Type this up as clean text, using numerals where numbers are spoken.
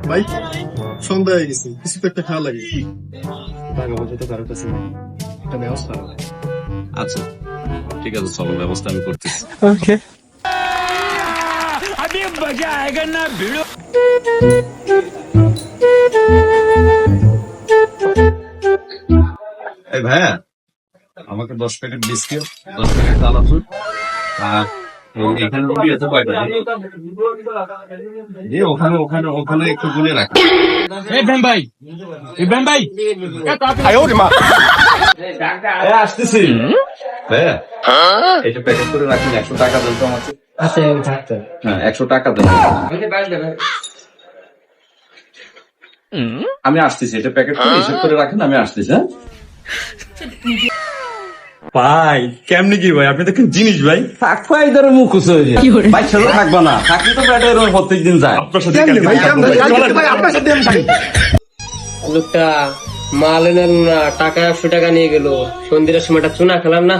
ভাই সন্ধ্যা হয়ে গেছে, কিছু তো একটা খাওয়া লাগে। টাকা পয়সা তো কারোর কাছে নেই, একটা ব্যবস্থা হবে। আচ্ছা ঠিক আছে, চলো ব্যবস্থা আমি করতেছি। ওকে। এই ভাইয়া, আমাকে 10 প্যাকেট বিস্কিট, 10 প্যাকেট চানাচুর, আর এখানে রুটি আছে কয়টা? জি, ওখানে ওখানে ওখানে একটু গুনে রাখি। ইব্রাহিম ভাই, ইব্রাহিম ভাই, আসতেছি ভাইয়া, এটা প্যাকেট করে রাখুন। 100 টাকা দেন তো আমাকে। আচ্ছা থাকতে হ্যাঁ 100 টাকা দেন। আমি আসতেছি, এটা প্যাকেট করে হিসেব করে রাখেন, আমি আসতেছি। হ্যাঁ ভাই কেমনি কি ভাই, আপনি দেখেন জিনিস ভাই। থাকবো এই ধরে মুখ উঁচু হয়ে যায়। ভাই সেটা থাকবা না, থাকলে তো ব্যাটে এরকম প্রত্যেকদিন যায়। আপনার সাথে কেমনে ভাই, কালকে কেমনে? থাকবো। কালকে ভাই আপনার সাথে আমি থাকি। লোকটা মাল এনে না, টাকা 100 টাকা নিয়ে গেল। সন্ধ্যের সময়টা চুনা খেলাম না।